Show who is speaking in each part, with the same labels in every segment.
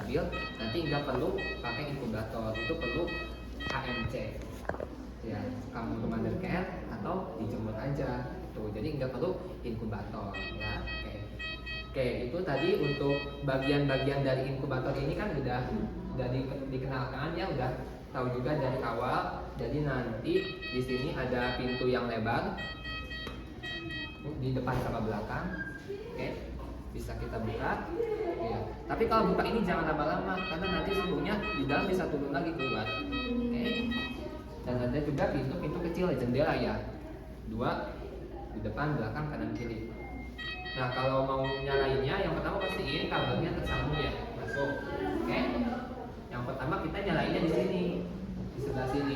Speaker 1: stabil, nanti nggak perlu pakai inkubator, itu perlu KMC ya, commander care atau dijemur aja tuh, jadi nggak perlu inkubator ya. Oke, itu tadi untuk bagian-bagian dari inkubator ini kan udah dikenalkan ya, udah tahu juga dari awal. Jadi nanti di sini ada pintu yang lebar di depan sama belakang. Oke, bisa kita buka ya. Tapi kalau buka ini jangan lama-lama karena nanti suhunya di dalam bisa turun lagi keluar. Oke, dan ada juga pintu kecil jendela ya, 2 di depan, belakang, kanan, kiri. Nah, kalau mau nyalainnya, yang pertama pastiin kabelnya tersambung ya, masuk. Oke. Yang pertama kita nyalainnya di sini, di sebelah sini.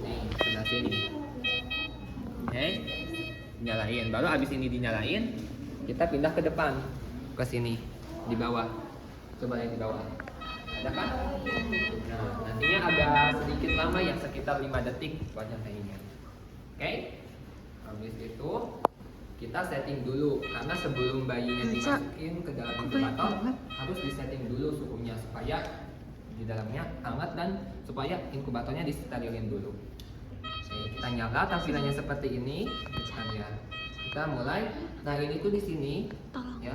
Speaker 1: Nih, sebelah sini. Oke. Nyalain. Baru abis ini dinyalain, kita pindah ke depan, ke sini, di bawah. Coba lihat di bawah. Ada kan? Nah, nantinya agak sedikit lama ya, sekitar 5 detik buat nyalainnya. Oke. Habis itu kita setting dulu karena sebelum bayinya dimasukin ke dalam inkubator harus disetting dulu suhunya supaya di dalamnya hangat dan supaya inkubatornya disterilin dulu. Oke, kita nyala tampilannya seperti ini. Kita mulai. Nah, ini tuh di sini ya.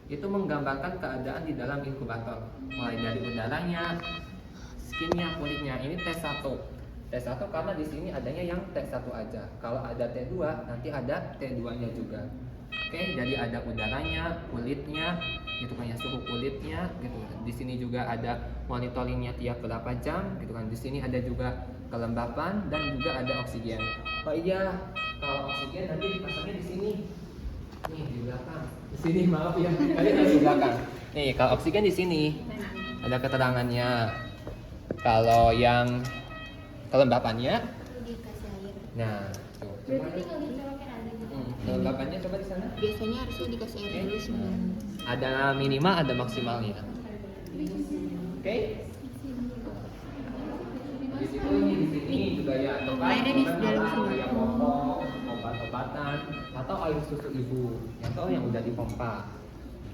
Speaker 1: Itu menggambarkan keadaan di dalam inkubator. Mulai dari udaranya, skinnya, kulitnya. Ini tes 1. T1 karena di sini adanya yang T1 aja. Kalau ada T2 nanti ada T2-nya juga. Oke, jadi ada udaranya, kulitnya, gitu kan ya, suhu kulitnya, gitu. Di sini juga ada monitoringnya tiap berapa jam, gitu kan. Di sini ada juga kelembapan dan juga ada oksigen. Oh iya, kalau oksigen nanti dipasangnya di sini. Nih di belakang. Di sini maaf ya. Tadi di belakang. Nih, kalau oksigen di sini ada keterangannya. Kalau yang kelembapannya
Speaker 2: dikasih air.
Speaker 1: Nah, tuh.
Speaker 2: Berarti tinggal dicolokin aja gitu.
Speaker 1: Kelembapannya coba di sana.
Speaker 2: Biasanya harusnya dikasih air dulu sebelum.
Speaker 1: Ada minimal, ada maksimalnya. Oke. Di sini juga ya
Speaker 2: Airnya di dalam sini.
Speaker 1: kayak popok, obat-obatan atau air susu ibu atau yang udah dipompa.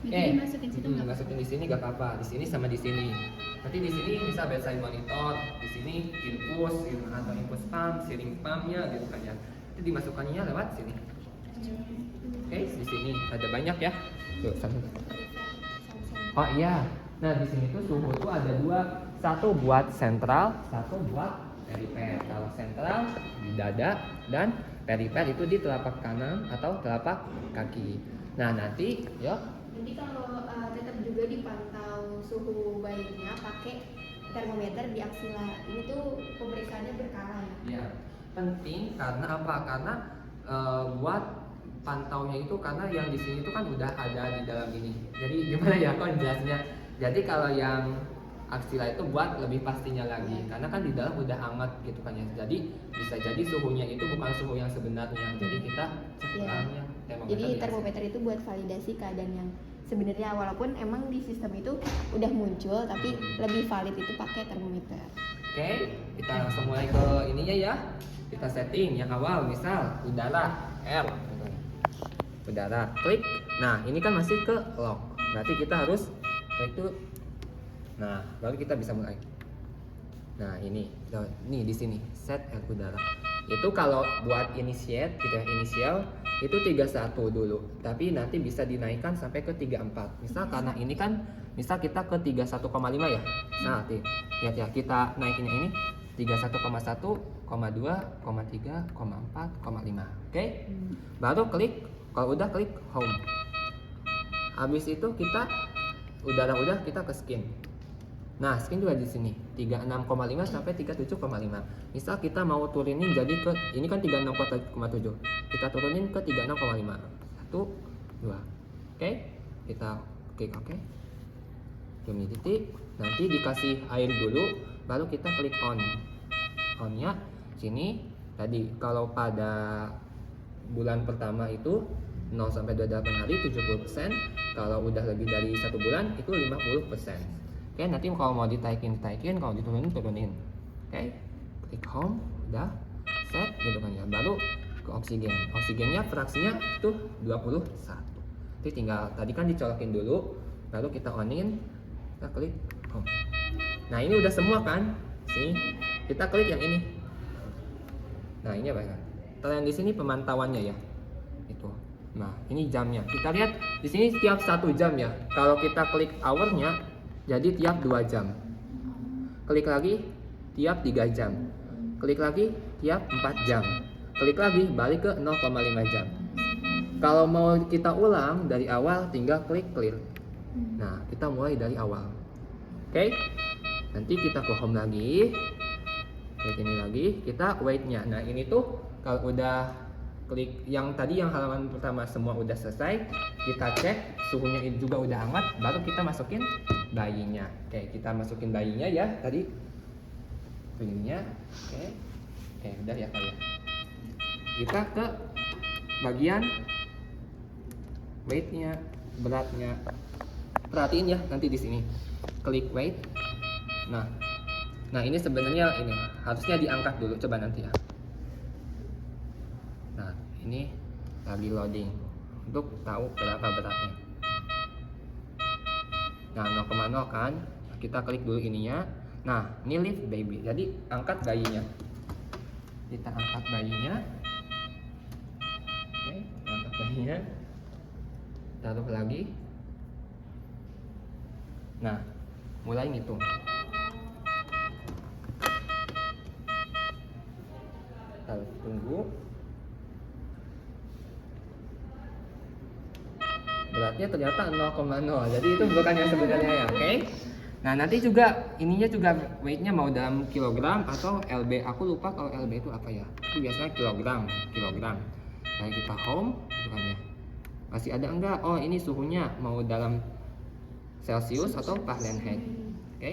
Speaker 1: Oke,
Speaker 2: Dimasukin situ nggak?
Speaker 1: masukin di sini nggak apa-apa. Di sini sama di sini. Nanti di sini bisa bedside monitor. Di sini infus gitu, atau infus pump, syringe pumpnya gitu kan ya. Itu dimasukkannya lewat sini. Oke, di sini ada banyak ya. Tuh, satu. Oh iya. Nah, di sini tuh suhu tuh ada 2. Satu buat sentral, satu buat perifer. Kalau sentral di dada dan perifer itu di telapak kanan atau telapak kaki. Nah, nanti yuk.
Speaker 2: Jadi kalau tetap juga dipantau suhu bayinya pakai termometer di aksila. Ini tuh pemeriksaannya berkala ya.
Speaker 1: Ya, penting karena apa? Karena buat pantaunya itu karena yang di sini itu kan udah ada di dalam ini. Jadi gimana ya kok jelasnya? Jadi kalau yang aksila itu buat lebih pastinya lagi, karena kan di dalam udah hangat gitu kan ya. Jadi bisa jadi suhunya itu bukan suhu yang sebenarnya. Jadi kita cek
Speaker 2: Iya.
Speaker 1: bahannya
Speaker 2: Jadi termometer itu buat validasi keadaan yang sebenarnya, walaupun emang di sistem itu udah muncul, tapi lebih valid itu pakai termometer.
Speaker 1: Oke, kita langsung mulai ke ininya ya. Kita setting yang awal, misal udara R. Udara, klik. Nah, ini kan masih ke lock. Berarti kita harus klik dulu. Nah, baru kita bisa mulai. Nah, ini di sini set R udara. Itu kalau buat initiate gitu ya, inisial itu 31 dulu. Tapi nanti bisa dinaikkan sampai ke 34. Misal karena ini kan misal kita ke 31,5 ya. Nah, lihat ya, kita naikinnya ini 31,1, 2, 3, 4, 5. Oke? Baru klik, kalau udah klik home. Habis itu kita udah kita ke skin. Nah, skin juga di sini 36,5 sampai 37,5. Misal kita mau turunin jadi ke ini kan 36,7. Kita turunin ke 36,5. 1 2. Oke? Kita klik oke. Humidity, nanti dikasih air dulu, baru kita klik on. On-nya sini tadi kalau pada bulan pertama itu 0 sampai 28 hari 70%, kalau udah lebih dari 1 bulan itu 50%. Oke, nanti kalau mau ditaikin, kalau diturunin. Oke, klik home, udah set gitu kan ya. Baru ke oksigen. Oksigennya fraksinya tuh 21. Jadi tinggal tadi kan dicolokin dulu, baru kita onin. kita klik home. Nah ini udah semua kan, sini kita klik yang ini. Nah ini apa ya? Yang di sini pemantauannya ya, itu. Nah ini jamnya. Kita lihat di sini tiap 1 jam ya. Kalau kita klik hournya, jadi tiap 2 jam. Klik lagi tiap 3 jam. Klik lagi tiap 4 jam. Klik lagi balik ke 0,5 jam. Kalau mau kita ulang dari awal, tinggal klik clear. Nah kita mulai dari awal. Oke? Nanti kita ke home lagi. Klik ini lagi, kita wait-nya. Nah ini tuh kalau udah klik yang tadi yang halaman pertama semua udah selesai, kita cek suhunya ini juga udah hangat, baru kita masukin bayinya. Oke, kita masukin bayinya ya tadi. Bayinya. Oke, udah ya kalian. Kita ke bagian weight-nya, beratnya. Perhatiin ya nanti di sini. Klik weight. Nah ini sebenarnya ini harusnya diangkat dulu, coba nanti ya. Nah ini lagi loading untuk tahu berapa beratnya. Nah 0,0 kan, kita klik dulu ininya. Nah ini lift baby, jadi angkat bayinya. Kita angkat bayinya. Oke, angkat bayinya. Taruh lagi. Nah mulai ngitung. Harus tunggu. Beratnya ternyata 0,0. Jadi itu bukan yang sebenarnya ya, oke? Nah, nanti juga ininya juga weight-nya mau dalam kilogram atau LB. Aku lupa kalau LB itu apa ya. Itu biasanya kilogram. Nah, kita home gitu kan ya. Masih ada enggak? Oh, ini suhunya mau dalam Celsius atau Fahrenheit. Oke?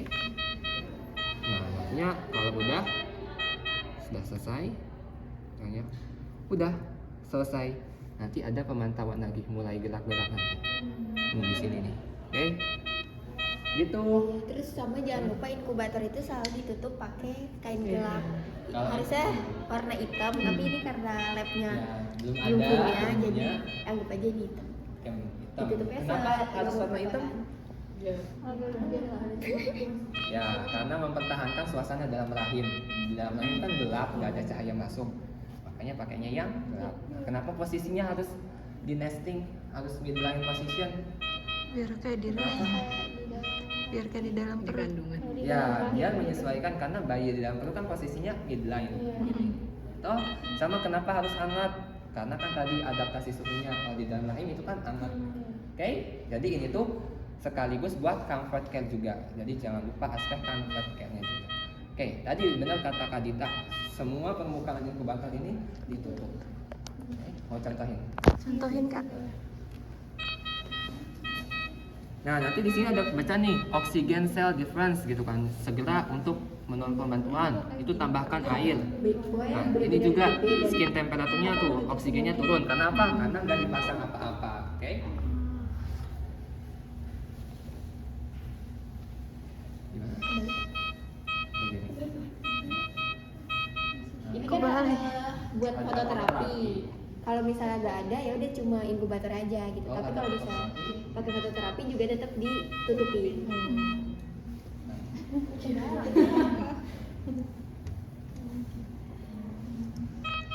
Speaker 1: Nah, maksudnya kalau sudah selesai. Ya. Udah selesai. Nanti ada pemantauan lagi, mulai gerak-gerak nanti. Di sini nih. Oke. Gitu.
Speaker 2: Terus sama jangan lupa inkubator itu selalu ditutup pakai kain gelap.
Speaker 1: Kalau-
Speaker 2: Harusnya warna hitam, tapi ini karena labnya
Speaker 1: belum
Speaker 2: belum
Speaker 1: ada
Speaker 2: punya, jadi
Speaker 1: lampunya.
Speaker 2: anggap aja ini hitam.
Speaker 1: Yang hitam.
Speaker 2: Ditutupnya
Speaker 1: Kenapa harus warna hitam? Ya, karena mempertahankan suasana dalam rahim. Di dalam rahim kan gelap, nggak ada cahaya masuk. Makanya pakainya yang gelap. Nah, kenapa posisinya harus di nesting, harus midline position?
Speaker 3: Biar kayak di dalam perut.
Speaker 4: kandungan.
Speaker 1: Ya, biar menyesuaikan karena bayi di dalam perut kan posisinya midline. Toh, sama kenapa harus hangat? Karena kan tadi adaptasi suhunya kalau di dalam rahim itu kan hangat. Oke? Jadi ini tuh sekaligus buat comfort care juga. Jadi jangan lupa aspek comfort care-nya juga. Oke, tadi benar kata Kak Dita, semua permukaan inkubator ini ditutup. Oke, mau contohin.
Speaker 3: Contohin Kak.
Speaker 1: Nah, nanti di sini ada baca nih, oxygen cell difference gitu kan. Segera untuk menonton bantuan, itu tambahkan air. Nah, ini juga skin temperaturnya tuh, oksigennya turun. Karena apa? Karena nggak dipasang apa-apa. Oke? Gimana? Begini.
Speaker 2: Ini
Speaker 3: Kok
Speaker 2: kan
Speaker 3: balik?
Speaker 2: buat
Speaker 1: Ada
Speaker 2: fototerapi.
Speaker 1: fototerapi.
Speaker 2: Kalau misalnya nggak ada ya udah cuma inkubator aja gitu.
Speaker 1: Oh,
Speaker 2: Tapi
Speaker 1: ada
Speaker 2: kalau misalnya
Speaker 1: fototerapi.
Speaker 2: pakai fototerapi juga tetap ditutupin.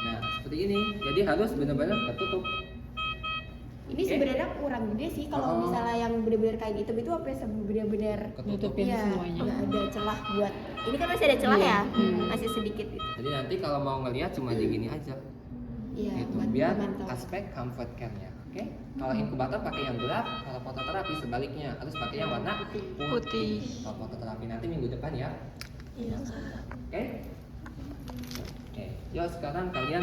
Speaker 1: Nah, seperti ini. Jadi harus benar-benar tertutup.
Speaker 2: Ini
Speaker 1: Oke.
Speaker 2: sebenarnya kurang gede sih kalau
Speaker 1: Oh.
Speaker 2: misalnya yang benar-benar kain hitam itu apa benar-benar
Speaker 4: Nutupin
Speaker 2: ya,
Speaker 4: semuanya.
Speaker 2: nggak ada celah buat. Ini kan masih ada celah
Speaker 4: Iya.
Speaker 2: ya, masih sedikit gitu.
Speaker 1: Jadi nanti kalau mau ngelihat cuma di gini aja.
Speaker 2: Iya,
Speaker 1: Gitu.
Speaker 2: buat
Speaker 1: Biar
Speaker 2: memantau.
Speaker 1: aspek comfort care-nya. Oke? Kalau inkubator pakai yang gelap, kalau fototerapi sebaliknya harus pakai yang warna
Speaker 3: Putih.
Speaker 1: Kalau fototerapi nanti minggu depan ya.
Speaker 2: Iya.
Speaker 1: Oke? Oke. Yuk sekarang kalian